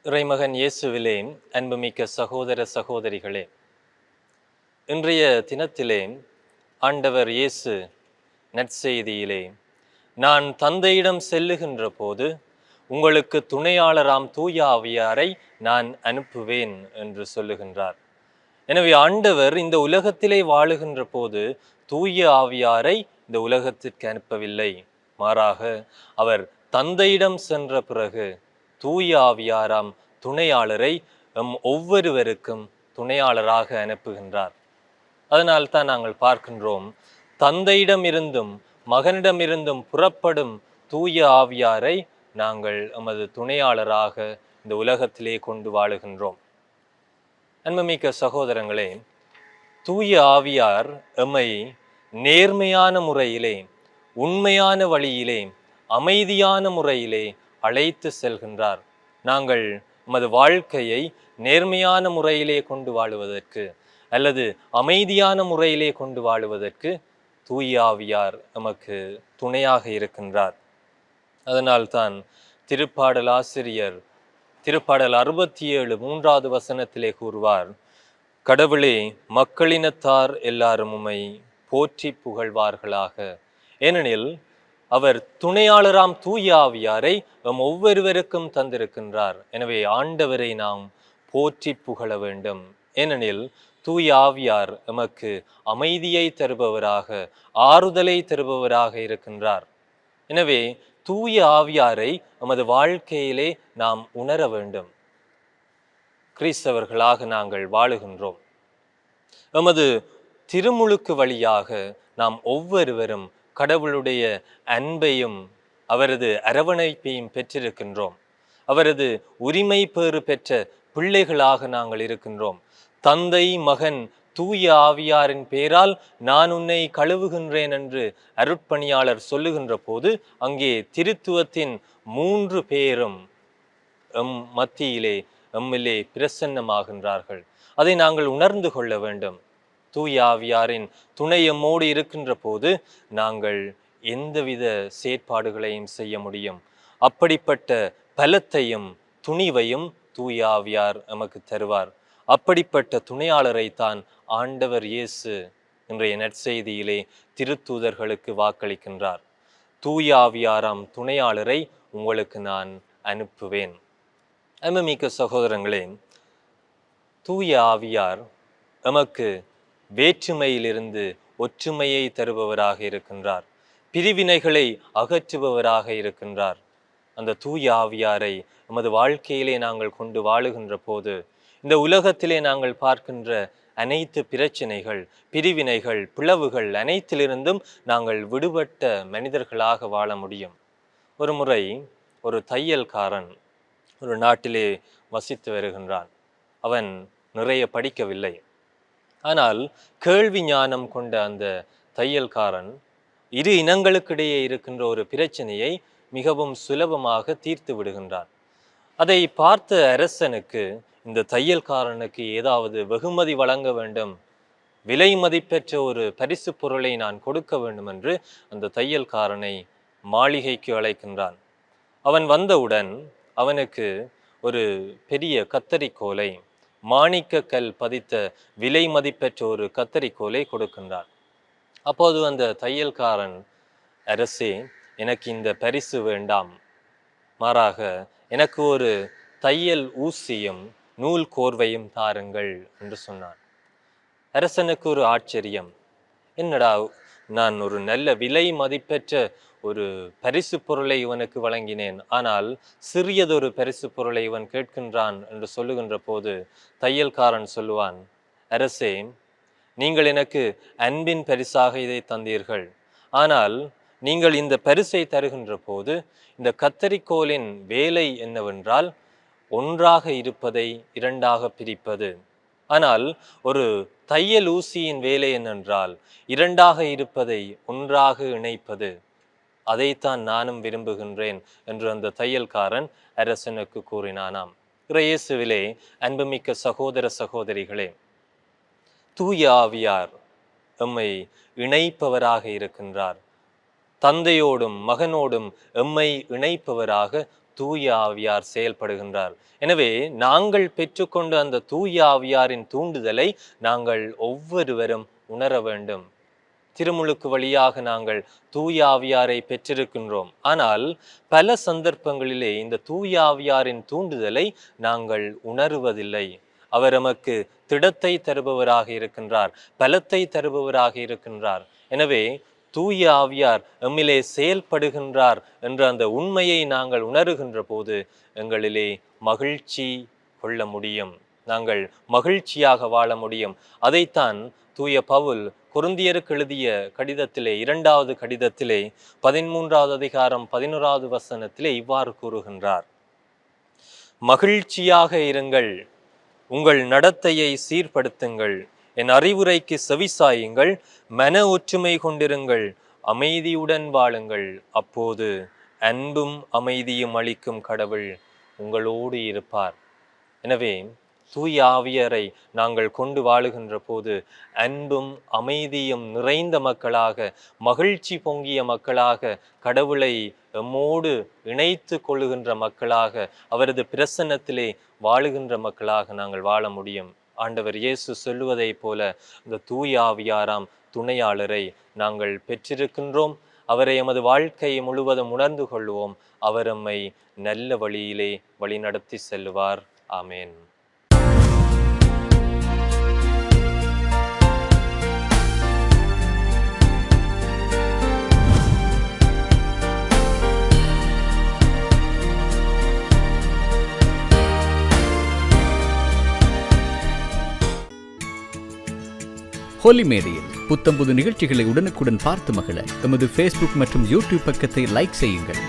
இறைமகன் இயேசுவிலே அன்புமிக்க சகோதர சகோதரிகளே, இன்றைய தினத்திலே ஆண்டவர் இயேசு நற்செய்தியிலே, நான் தந்தையிடம் செல்லுகின்ற போது உங்களுக்கு துணையாளராம் தூய ஆவியாரை நான் அனுப்புவேன் என்று சொல்லுகின்றார். எனவே ஆண்டவர் இந்த உலகத்திலே வாழுகின்ற போது தூய ஆவியாரை இந்த உலகத்திற்கு அனுப்பவில்லை. மாறாக அவர் தந்தையிடம் சென்ற பிறகு தூய ஆவியாராம் துணையாளரை ஒவ்வொருவருக்கும் துணையாளராக அனுப்புகின்றார். அதனால் தான் நாங்கள் பார்க்கின்றோம், தந்தையிடம் இருந்தும் மகனிடமிருந்தும் புறப்படும் தூய ஆவியாரை நாங்கள் எமது துணையாளராக இந்த உலகத்திலே கொண்டு வாழுகின்றோம். அன்புமிக்க சகோதரங்களே, தூய ஆவியார் எம்மை நேர்மையான முறையிலே, உண்மையான வழியிலே, அமைதியான முறையிலே அழைத்து செல்கின்றார். நாங்கள் எமது வாழ்க்கையை நேர்மையான முறையிலே கொண்டு வாழுவதற்கு அல்லது அமைதியான முறையிலே கொண்டு வாழுவதற்கு தூய ஆவியார் நமக்கு துணையாக இருக்கின்றார். அதனால்தான் திருப்பாடல் ஆசிரியர் திருப்பாடல் 67 3வது வசனத்திலே கூறுவார், கடவுளே, மக்களினத்தார் எல்லாரும் உம்மை போற்றி புகழ்வார்களாக. ஏனெனில் அவர் துணையாளராம் தூய ஆவியாரை ஒவ்வொருவருக்கும் தந்திருக்கின்றார். எனவே ஆண்டவரை நாம் போற்றி புகழ வேண்டும். ஏனெனில் தூய ஆவியார் எமக்கு அமைதியை தருபவராக, ஆறுதலை தருபவராக இருக்கின்றார். எனவே தூய ஆவியாரை நமது வாழ்க்கையிலே நாம் உணர வேண்டும். கிறிஸ்தவர்களாக நாங்கள் வாழுகின்றோம். எமது திருமுழுக்கு வழியாக நாம் ஒவ்வொருவரும் கடவுளுடைய அன்பையும் அவரது அரவணைப்பையும் பெற்றிருக்கின்றோம். அவரது உரிமை பேறு பெற்ற பிள்ளைகளாக நாங்கள் இருக்கின்றோம். தந்தை, மகன், தூய ஆவியாரின் பேரால் நான் உன்னை கழுவுகின்றேன் என்று அருட்பணியாளர் சொல்லுகின்ற போது அங்கே திருத்துவத்தின் 3 பேரும் மத்தியிலே எம்மிலே பிரசன்னமாகின்றார்கள். அதை நாங்கள் உணர்ந்து கொள்ள வேண்டும். தூய ஆவியாரின் துணை எம்மோடு இருக்கின்ற போது நாங்கள் எந்தவித செயற்பாடுகளையும் செய்ய முடியும். அப்படிப்பட்ட பலத்தையும் துணிவையும் தூய ஆவியார் நமக்கு தருவார். அப்படிப்பட்ட துணையாளரை தான் ஆண்டவர் இயேசு இன்றைய நற்செய்தியிலே திருத்தூதர்களுக்கு வாக்களிக்கின்றார். தூய ஆவியாராம் துணையாளரை உங்களுக்கு நான் அனுப்புவேன். அன்புமிக்க சகோதரங்களே, தூய ஆவியார் நமக்கு வேற்றுமையிலிருந்து ஒற்றுமையை தருபவராக இருக்கின்றார். பிரிவினைகளை அகற்றுபவராக இருக்கின்றார். அந்த தூய ஆவியாரை நமது வாழ்க்கையிலே நாங்கள் கொண்டு வாழுகின்ற போது இந்த உலகத்திலே நாங்கள் பார்க்கின்ற அனைத்து பிரச்சனைகள், பிரிவினைகள், பிளவுகள் அனைத்திலிருந்தும் நாங்கள் விடுபட்ட மனிதர்களாக வாழ முடியும். ஒரு முறை ஒரு தையல்காரன் ஒரு நாட்டிலே வசித்து வருகின்றான். அவன் நிறைய படிக்கவில்லை. ஆனால் கேள்வி ஞானம் கொண்ட அந்த தையல்காரன் இரு இனங்களுக்கிடையே இருக்கின்ற ஒரு பிரச்சனையை மிகவும் சுலபமாக தீர்த்து விடுகின்றான். அதை பார்த்த அரசனுக்கு இந்த தையல்காரனுக்கு ஏதாவது வெகுமதி வழங்க வேண்டும், விலை மதிப்பெற்ற ஒரு பரிசு பொருளை நான் கொடுக்க வேண்டும் என்று அந்த தையல்காரனை மாளிகைக்கு அழைக்கின்றான். அவன் வந்தவுடன் அவனுக்கு ஒரு பெரிய கத்தரிக்கோலை, மாணிக்க கல் பதித்த விலை மதிப்பெற்ற ஒரு கத்தரிக்கோலை கொடுக்கின்றான். அப்போது அந்த தையல்காரன், அரசே, எனக்கு இந்த பரிசு வேண்டாம், மாறாக எனக்கு ஒரு தையல் ஊசியும் நூல் கோர்வையும் தாருங்கள் என்று சொன்னான். அரசனுக்கு ஒரு ஆச்சரியம், என்னடா, நான் ஒரு நல்ல விலை மதிப்பெற்ற ஒரு பரிசு பொருளை இவனுக்கு வழங்கினேன், ஆனால் சிறியதொரு பரிசு பொருளை இவன் கேட்கின்றான் என்று சொல்லுகின்ற போது தையல்காரன் சொல்லுவான், அரசே, நீங்கள் எனக்கு அன்பின் பரிசாக இதை தந்தீர்கள். ஆனால் நீங்கள் இந்த பரிசை தருகின்ற போது இந்த கத்தரிக்கோலின் வேலை என்னவென்றால் ஒன்றாக இருப்பதை இரண்டாக பிரிப்பது. ஆனால் ஒரு தையல் ஊசியின் வேலை என்னென்றால் இரண்டாக இருப்பதை ஒன்றாக இணைப்பது. அதைத்தான் நானும் விரும்புகின்றேன் என்று அந்த தையல்காரன் அரசனுக்கு கூறினானாம். இயேசுவிலே அன்புமிக்க சகோதர சகோதரிகளே, தூய ஆவியார் எம்மை இணைப்பவராக இருக்கின்றார். தந்தையோடும் மகனோடும் எம்மை இணைப்பவராக தூய ஆவியார் செயல்படுகின்றார். எனவே நாங்கள் பெற்றுக்கொண்ட அந்த தூய ஆவியாரின் தூண்டுதலை நாங்கள் ஒவ்வொருவரும் உணர வேண்டும். திருமுழுக்கு வழியாக நாங்கள் தூய ஆவியாரை பெற்றிருக்கின்றோம். ஆனால் பல சந்தர்ப்பங்களிலே இந்த தூய ஆவியாரின் தூண்டுதலை நாங்கள் உணருவதில்லை. அவர் நமக்கு திடத்தை தருபவராக இருக்கின்றார், பலத்தை தருபவராக இருக்கின்றார். எனவே தூய ஆவியார் எம்மிலே செயல்படுகின்றார் என்ற அந்த உண்மையை நாங்கள் உணருகின்ற போது எங்களிலே மகிழ்ச்சி கொள்ள முடியும், நாங்கள் மகிழ்ச்சியாக வாழ முடியும். அதைத்தான் தூய பவுல் கொரிந்தியருக்கு எழுதிய கடிதத்திலே 2வது கடிதத்திலே 13வது அதிகாரம் 11வது வசனத்திலே இவ்வாறு கூறுகின்றார்: மகிழ்ச்சியாக இருங்கள், உங்கள் நடத்தையை சீர்படுத்துங்கள், என் அறிவுரைக்கு செவிசாயுங்கள், மன ஒற்றுமை கொண்டிருங்கள், அமைதியுடன் வாழுங்கள், அப்போது அன்பும் அமைதியும் அளிக்கும் கடவுள் உங்களோடு இருப்பார். எனவே தூய ஆவியரை நாங்கள் கொண்டு வாழுகின்ற போது அன்பும் அமைதியும் நிறைந்த மக்களாக, மகிழ்ச்சி பொங்கிய மக்களாக, கடவுளை எம்மோடு இணைத்து கொள்ளுகின்ற மக்களாக, அவரது பிரசன்னத்திலே வாழுகின்ற மக்களாக நாங்கள் வாழ முடியும். ஆண்டவர் இயேசு சொல்லுவதைப் போல இந்த தூய ஆவியாராம் துணையாளரை நாங்கள் பெற்றிருக்கின்றோம். அவரை எமது வாழ்க்கையை முழுவதும் உணர்ந்து கொள்வோம். அவர் எம்மை நல்ல வழியிலே வழிநடத்தி செல்லுவார். ஆமேன். ஹோலி மேடையில் புத்தம்புது நிகழ்ச்சிகளை உடனுக்குடன் பார்த்து மகிழ எமது Facebook மற்றும் YouTube பக்கத்தை லைக் செய்யுங்கள்.